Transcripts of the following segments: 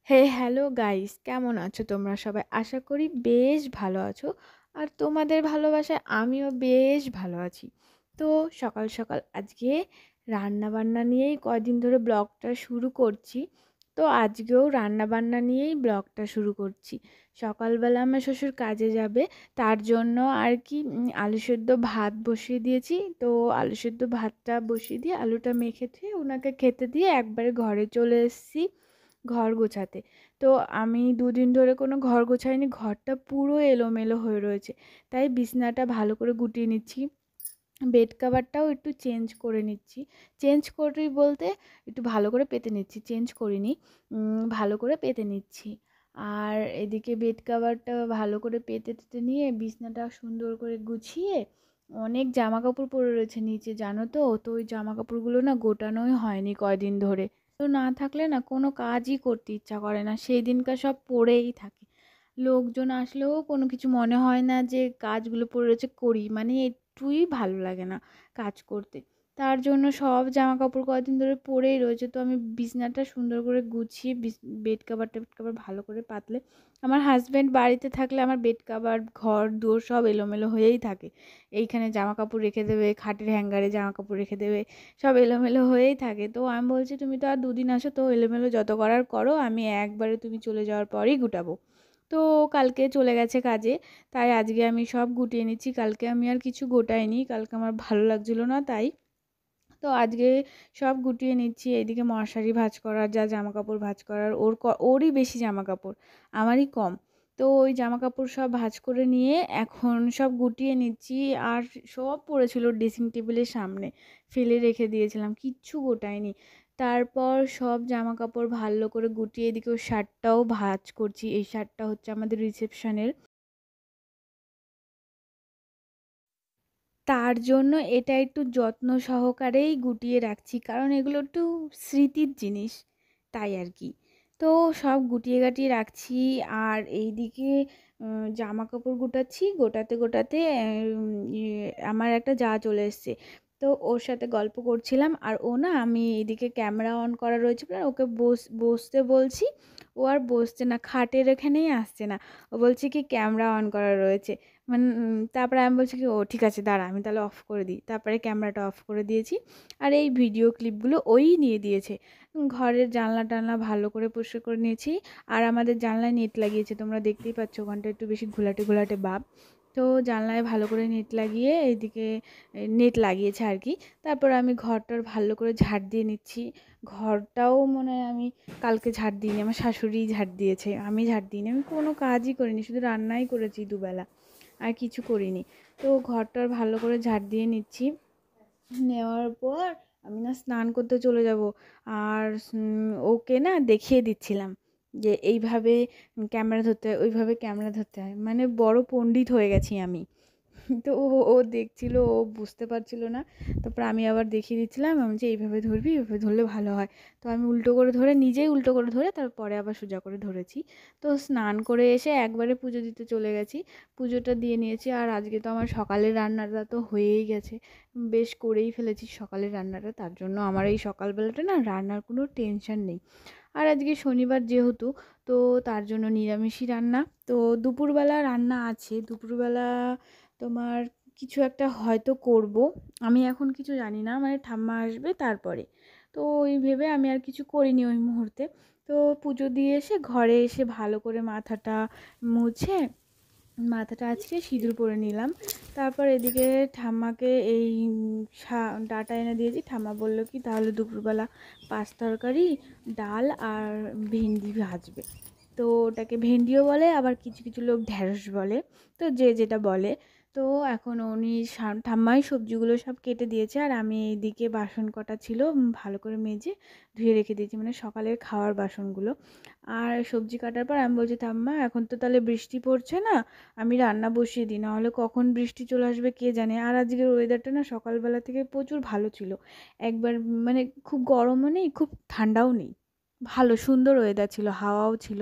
হে hello guys, কেমন আছো তোমরা সবাই? আশা করি বেশ ভালো আছো। আর তোমাদের ভালোবাসায় আমিও বেশ ভালো আছি। তো সকাল সকাল আজকে রান্না বান্না নিয়েই কয়দিন ধরে ব্লগটা শুরু করছি। তো আজকেও রান্না বান্না নিয়েই ব্লগটা শুরু করছি। সকালবেলা আমার শ্বশুর কাজে যাবে, তার জন্য আর কি আলু সেদ্ধ ভাত বসিয়ে দিয়েছি। তো আলু সেদ্ধ ভাতটা বসিয়ে দিয়ে আলুটা মেখে দিয়ে ওনাকে খেতে দিয়ে একবারে ঘরে চলে এসেছি ঘর গোছাতে। তো আমি দুদিন ধরে কোনো ঘর গোছাইনি, ঘরটা পুরো এলোমেলো হয়ে রয়েছে। তাই বিছানাটা ভালো করে গুটিয়ে নিচ্ছি, বেড কাভারটাও একটু চেঞ্জ করে নিচ্ছি। চেঞ্জ করি বলতে একটু ভালো করে পেতে নিচ্ছি, চেঞ্জ করিনি, ভালো করে পেতে নিচ্ছি। আর এদিকে বেড কাভারটা ভালো করে পেতে টেতে নিয়ে বিছানাটা সুন্দর করে গুছিয়ে অনেক জামা কাপড় পরে রয়েছে নিচে, জানো তো। তো ওই জামা কাপড়গুলো না গোটানোই হয়নি কয়দিন ধরে। তো না থাকলে না কোনো কাজই করতে ইচ্ছা করে না, সেই দিনকার সব পড়েই থাকে। লোকজন আসলেও কোনো কিছু মনে হয় না যে কাজগুলো পড়ে রয়েছে করি, মানে একটুই ভালো লাগে না কাজ করতে। তার জন্য সব জামা কাপড় কয়েকদিন ধরে পরেই রয়েছে। তো আমি বিছানাটা সুন্দর করে গুছিয়ে বেড কাভার টেড কাভার ভালো করে পাতলে, আমার হাজব্যান্ড বাড়িতে থাকলে আমার বেড কাভার ঘর দুয়ার সব এলোমেলো হয়েই থাকে। এইখানে জামা কাপড় রেখে দেবে, খাটের হ্যাঙ্গারে জামা কাপড় রেখে দেবে, সব এলোমেলো হয়েই থাকে। তো আমি বলছি তুমি তো আর দুদিন আসো, তো এলোমেলো যত করার করো, আমি একবারে তুমি চলে যাওয়ার পরেই গুটাবো। তো কালকে চলে গেছে কাজে, তাই আজকে আমি সব গুটিয়ে নিচ্ছি। কালকে আমি আর কিছু গোটাইনি, কালকে আমার ভালো লাগছিল না তাই। তো আজকে সব গুটিয়ে নিচ্ছি। এইদিকে মশারি ভাঁজ করার, যা জামা কাপড় ভাঁজ করার, ওরই বেশি জামা কাপড়, আমারই কম। তো ওই জামা কাপড় সব ভাঁজ করে নিয়ে এখন সব গুটিয়ে নিচ্ছি। আর সব পড়েছিল ড্রেসিং টেবিলের সামনে, ফেলে রেখে দিয়েছিলাম, কিচ্ছু গোটাইনি। তারপর সব জামা কাপড় ভালো করে গুটিয়ে এদিকে ওই শার্টটাও ভাঁজ করছি। এই শার্টটা হচ্ছে আমাদের রিসেপশনের, তার জন্য এটা একটু যত্ন সহকারেই গুটিয়ে রাখছি, কারণ এগুলো একটু স্মৃতির জিনিস, তাই আর কি। তো সব গুটিয়ে গাটিয়ে রাখছি। আর এইদিকে জামা কাপড় গোটাচ্ছি, গোটাতে গোটাতে আমার একটা যা চলে এসছে। তো ওর সাথে গল্প করছিলাম, আর ও না, আমি এইদিকে ক্যামেরা অন করা রয়েছে বলে ওকে বসতে বলছি, ও আর বসছে না, খাটের এখানেই আসছে না। ও বলছে কি ক্যামেরা অন করা রয়েছে, মানে তারপরে আমি বলছি কি ও ঠিক আছে দাঁড়া, আমি তাহলে অফ করে দিই। তারপরে ক্যামেরাটা অফ করে দিয়েছি। আর এই ভিডিও ক্লিপগুলো ওই নিয়ে দিয়েছে। ঘরের জানলা টানলা ভালো করে পরিষ্কার করে নিয়েছি। আর আমাদের জানলায় নেট লাগিয়েছে, তোমরা দেখতেই পাচ্ছ, ওখানটা একটু বেশি ঘোলাটে ঘোলাটে ভাব। তো জানলায় ভালো করে নেট লাগিয়ে এইদিকে নেট লাগিয়েছে আর কি। তারপর আমি ঘরটার ভালো করে ঝাড় দিয়ে নিচ্ছি। ঘরটাও মনে হয় আমি কালকে ঝাড় দিইনি, আমার শাশুড়িই ঝাড় দিয়েছে, আমি ঝাড় দিইনি। আমি কোনো কাজই করিনি, শুধু রান্নাই করেছি দুবেলা, আর কিছু করিনি। তো ঘরটার ভালো করে ঝাড় দিয়ে নিচ্ছি। নেওয়ার পর আমি না স্নান করতে চলে যাব। আর ওকে না দেখিয়ে দিচ্ছিলাম যে এইভাবে ক্যামেরা ধরতে হয়, ওইভাবে ক্যামেরা ধরতে হয়, মানে বড় পণ্ডিত হয়ে গেছি আমি। তো ও ও দেখছিল, ও বুঝতে পারছিল না। তারপর আমি আবার দেখিয়ে দিচ্ছিলাম, আমি যে এইভাবে ধরবি, এইভাবে ধরলে ভালো হয়। তো আমি উল্টো করে ধরে, নিজেই উল্টো করে ধরে তারপরে আবার সোজা করে ধরেছি। তো স্নান করে এসে একবারে পুজো দিতে চলে গেছি, পুজোটা দিয়ে নিয়েছি। আর আজকে তো আমার সকালের রান্নাটা তো হয়েই গেছে, বেশ করেই ফেলেছি সকালের রান্নাটা, তার জন্য আমার এই সকালবেলাটা না রান্নার কোনো টেনশন নেই। আর আজকে শনিবার যেহেতু, তো তার জন্য নিরামিষই রান্না। তো দুপুরবেলা রান্না আছে, দুপুরবেলা তোমার কিছু একটা হয়তো করব, আমি এখন কিছু জানি না, মানে ঠাম্মা আসবে তারপরে। তো ওই ভেবে আমি আর কিছু করিনি ওই মুহূর্তে। তো পুজো দিয়ে এসে ঘরে এসে ভালো করে মাথাটা মুছে, মাথাটা আঁচড়ে সিঁদুর পরে নিলাম। তারপর এদিকে ঠাম্মাকে এই ডাটা এনে দিয়েছি। ঠাম্মা বললো কি তাহলে দুপুরবেলা পাঁচ তরকারি, ডাল আর ভেন্ডি ভাজবে। তো ওটাকে ভেন্ডিও বলে, আবার কিছু কিছু লোক ঢ্যাঁড়স বলে, তো যে যেটা বলে। তো এখন উনি ঠাম্মাই সবজিগুলো সব কেটে দিয়েছে, আর আমি এইদিকে বাসন কটা ছিল ভালো করে মেজে ধুয়ে রেখে দিয়েছি, মানে সকালের খাওয়ার বাসনগুলো। আর সবজি কাটার পর আমি বলছি ঠাম্মা এখন তো তাহলে বৃষ্টি পড়ছে না, আমি রান্না বসিয়ে দিই, নাহলে কখন বৃষ্টি চলে আসবে কে জানে। আর আজকের ওয়েদারটা না সকালবেলা থেকে প্রচুর ভালো ছিল, একবার মানে খুব গরমও নেই খুব ঠান্ডাও নেই, ভালো সুন্দর ওয়েদার ছিল, হাওয়াও ছিল।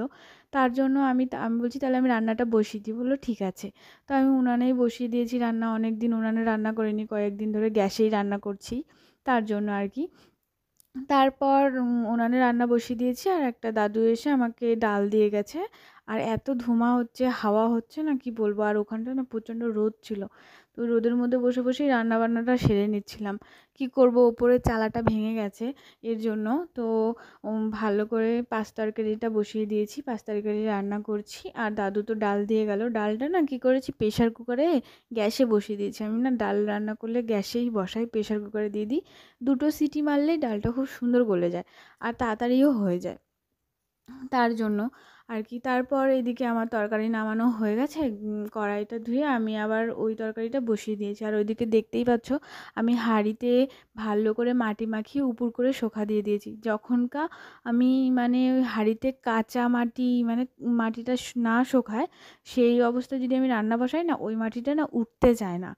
তার জন্য আমি বলছি তাহলে আমি রান্নাটা বসিয়ে দিই, বললো ঠিক আছে। তো আমি উনানেই বসিয়ে দিয়েছি রান্না, অনেক দিন উনানে রান্না করিনি, কয়েকদিন ধরে গ্যাসেই রান্না করছি, তার জন্য আর কি। তারপর উনানে রান্না বসিয়ে দিয়েছি, আর একটা দাদু এসে আমাকে ডাল দিয়ে গেছে। আর এত ধোঁয়া হচ্ছে, হাওয়া হচ্ছে না, কি বলবো। আর ওখানটা না প্রচণ্ড রোদ ছিল, তো রোদের মধ্যে বসে বসেই রান্না বান্নাটা সেরে নিচ্ছিলাম। কি করব, ওপরের চালাটা ভেঙে গেছে এর জন্য। তো ভালো করে পাঁচ তরকারিটা বসিয়ে দিয়েছি, পাঁচ তরকারি রান্না করছি। আর দাদু তো ডাল দিয়ে গেল। ডালটা না কি করেছি, প্রেশার কুকারে গ্যাসে বসিয়ে দিয়েছি। আমি না ডাল রান্না করলে গ্যাসেই বসাই, প্রেশার কুকারে দিয়ে দিই। দুটো সিটি মারলেই ডালটা খুব সুন্দর গলে যায়, আর তাড়াতাড়িও হয়ে যায়, তার জন্য আর কি। তারপর এদিকে আমার তরকারি নামানো হয়ে গেছে, কড়াইটা ধুয়ে আমি আবার ওই তরকারিটা বসিয়ে দিয়েছি। আর ওইদিকে দেখতেই পাচ্ছ আমি হাঁড়িতে ভালো করে মাটি মাখিয়ে উপর করে শোকা দিয়ে দিয়েছি। যখনকা আমি মানে ওই হাঁড়িতে কাঁচা মাটি, মানে মাটিটা না শোকায়, সেই অবস্থায় যদি আমি রান্না বসাই না, ওই মাটিটা না উঠতে চায় না,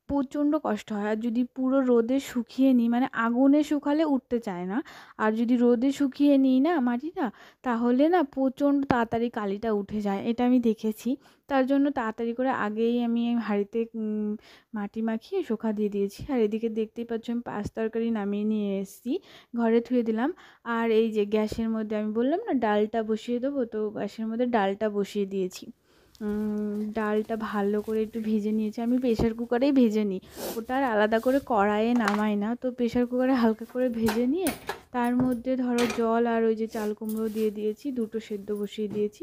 প্রচণ্ড কষ্ট হয়। আর যদি পুরো রোদে শুকিয়ে নিই, মানে আগুনে শুকালে উঠতে চায় না, আর যদি রোদে শুকিয়ে নিই না মাটিটা, তাহলে না প্রচণ্ড তাড়াতাড়ি কালিটা উঠে যায়, এটা আমি দেখেছি। তার জন্য তাড়াতাড়ি করে আগেই আমি হাঁড়িতে মাটি মাখিয়ে শোকা দিয়ে দিয়েছি। আর এদিকে দেখতেই পাচ্ছ আমি পাঁচ তরকারি নামিয়ে নিয়ে এসেছি, ঘরে ধুয়ে দিলাম। আর এই যে গ্যাসের মধ্যে আমি বললাম না ডালটা বসিয়ে দেবো, তো গ্যাসের মধ্যে ডালটা বসিয়ে দিয়েছি। ডালটা ভালো করে একটু ভেজে নিয়েছি, আমি প্রেশার কুকারেই ভেজে নিই, ওটা আর আলাদা করে কড়াইয়ে নামাই না। তো প্রেশার কুকারে হালকা করে ভেজে নিয়ে তার মধ্যে ধরো জল আর ওই যে চাল কুমড়ো দিয়ে দিয়েছি, দুটো সেদ্ধ বসিয়ে দিয়েছি।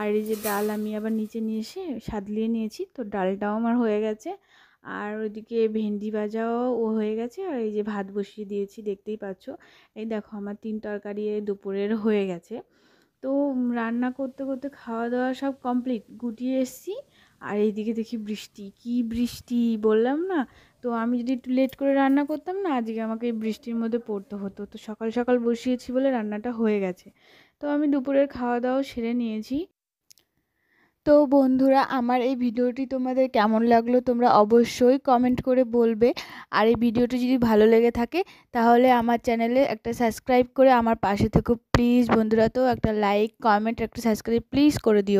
আর এই যে ডাল আমি আবার নিচে নিয়ে এসে সাদলিয়ে নিয়েছি, তো ডালটাও আমার হয়ে গেছে। আর ওইদিকে ভেন্ডি ভাজাও হয়ে গেছে, আর এই যে ভাত বসিয়ে দিয়েছি, দেখতেই পাচ্ছ। এই দেখো আমার তিন তরকারি দুপুরের হয়ে গেছে। তো রান্না করতে করতে খাওয়া দাওয়া সব কমপ্লিট, গুটিয়ে এসেছি। আর এইদিকে দেখি বৃষ্টি, কি বৃষ্টি বললাম না। তো আমি যদি একটু লেট করে রান্না করতাম না, আজকে আমাকে এই বৃষ্টির মধ্যে পড়তে হতো। তো সকাল সকাল বসিয়েছি বলে রান্নাটা হয়ে গেছে। তো আমি দুপুরের খাওয়া দাওয়া সেরে নিয়েছি। তো বন্ধুরা, আমার এই ভিডিওটি তোমাদের কেমন লাগলো তোমরা অবশ্যই কমেন্ট করে বলবে। আর এই ভিডিওটি যদি ভালো লেগে থাকে তাহলে আমার চ্যানেলে একটা সাবস্ক্রাইব করে আমার পাশে থেকো প্লিজ বন্ধুরা। তো একটা লাইক, কমেন্ট, একটা সাবস্ক্রাইব প্লিজ করে দিও।